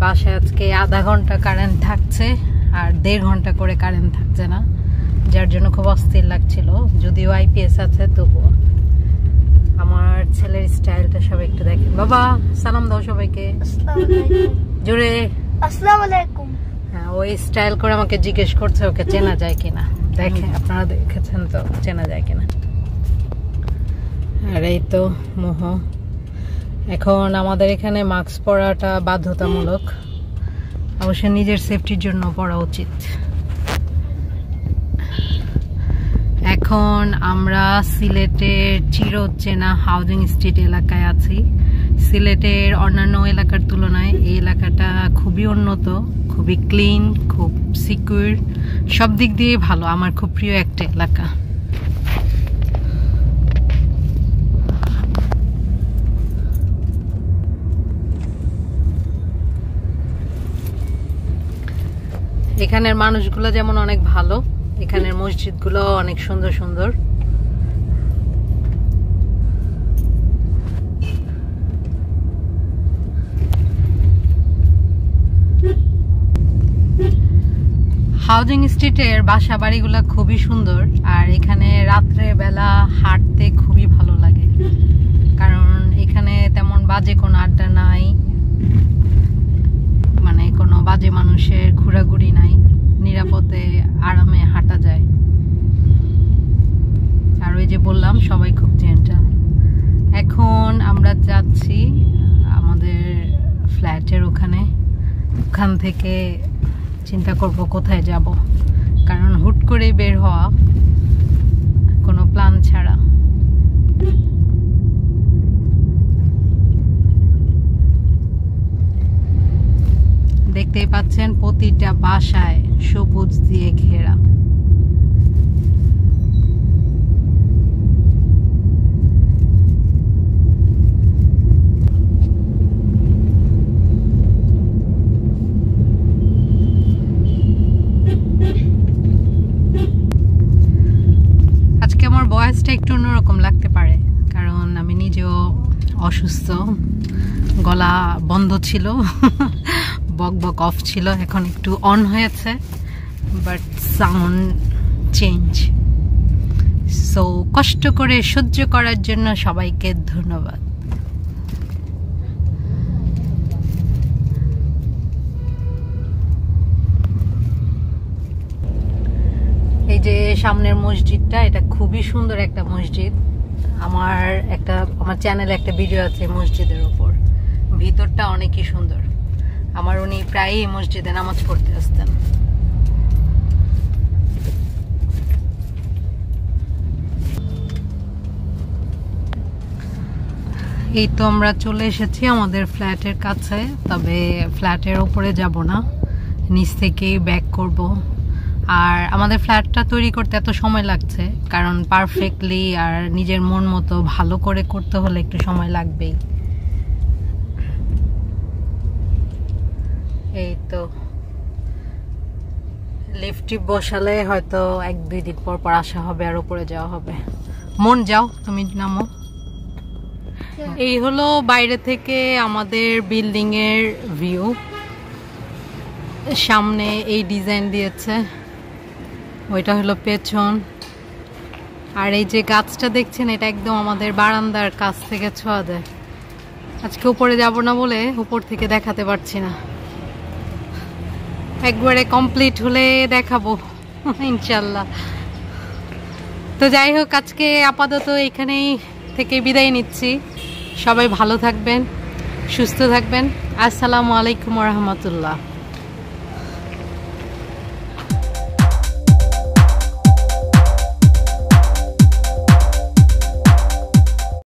বাসায় আজকে আধা ঘন্টা কারেন্ট থাকছে আর 1.5 ঘন্টা করে কারেন্ট থাকছে না, যার জন্য খুব অস্থির লাগছিল। যদিও আইপিএস আছে তবুও। আমার ছেলের স্টাইলটা সবাই একটু দেখেন। বাবা সালাম দাও সবাইকে জোরে। আসসালামু আলাইকুম। হ্যাঁ, ওই স্টাইল করে আমাকে জিজ্ঞেস করছে ওকে চেনা যায় কিনা। দেখেন, আপনারা দেখেছেন তো চেনা যায় কিনা। আর এই তো মোহ। এখন আমাদের এখানে মাস্ক পরাটা বাধ্যতামূলক, অবশ্য নিজের সেফটির জন্য পরা উচিত। এখন আমরা সিলেটের চিরচেনা হাউজিং স্ট্রিট এলাকায় আছি। সিলেটের অন্যান্য এলাকার তুলনায় এই এলাকাটা খুবই উন্নত, খুবই ক্লিন, খুব সিকিউর, সব দিক দিয়ে ভালো। আমার খুব প্রিয় একটা এলাকা। এখানের মানুষগুলো যেমন অনেক ভালো, এখানের মসজিদগুলো অনেক সুন্দর সুন্দর। হাউজিং স্ট্রিটের বাসা বাড়িগুলো খুবই সুন্দর, আর এখানে রাত্রে বেলা হাঁটতে খুবই ভালো লাগে, কারণ এখানে তেমন বাজে কোনো আড্ডা নাই, মানে কোনো বাজে মানুষের ঘোরাঘুরি নাই, নিরাপদে আরামে হাঁটা যায়। আর ওই যে বললাম সবাই খুব জেন্টাল। এখন আমরা যাচ্ছি আমাদের ফ্ল্যাটের ওখানে, ওখান থেকে চিন্তা করব কোথায় যাব, কারণ হুট করে বের হওয়া কোনো প্ল্যান ছাড়া। দেখতেই পাচ্ছেন প্রতিটা বাসায় সবুজ দিয়ে ঘেরা। আজকে আমার ভয়েসটা একটু অন্যরকম লাগতে পারে, কারণ আমি নিজেও অসুস্থ, গলা বন্ধ ছিল, বক বক অফ ছিল, এখন একটু অন হয়েছে, বাট সাউন্ড চেঞ্জ। সো কষ্ট করে সহ্য করার জন্য সবাইকে ধন্যবাদ। এই যে সামনের মসজিদটা, এটা খুবই সুন্দর একটা মসজিদ। আমার চ্যানেলে একটা ভিডিও আছে মসজিদের উপর। ভিতরটা অনেকই সুন্দর। আমার উনি প্রায়ই মসজিদে নামাজ পড়তে আসতেন। এই তো আমরা চলে এসেছি আমাদের ফ্ল্যাটের কাছে, তবে ফ্ল্যাটের উপরে যাব না, নিচ থেকেই ব্যাক করব। আর আমাদের ফ্ল্যাটটা তৈরি করতে এত সময় লাগছে, কারণ পারফেক্টলি আর নিজের মন মতো ভালো করে করতে হলে একটু সময় লাগবেই। এই তো লিফটে বসালে হয়তো 1-2 দিন পর পর আসা হবে আর উপরে যাওয়া হবে। মন যাও, তুমি নামো। এই হলো বাইরে থেকে আমাদের বিল্ডিং এর ভিউ। সামনে এই ডিজাইন দিয়েছে, ওইটা হলো পেছন। আর এই যে গাছটা দেখছেন, এটা একদম আমাদের বারান্দার কাছ থেকে ছোঁয়া দেয়। আজকে উপরে যাব না বলে উপর থেকে দেখাতে পারছি না, একবারে কমপ্লিট হলে দেখাবো ইনশাল্লাহ। তো যাই হোক, আজকে আপাতত এখানেই থেকে বিদায় নিচ্ছি। সবাই ভালো থাকবেন, সুস্থ থাকবেন। আসসালামু আলাইকুম ওয়া রাহমাতুল্লাহ।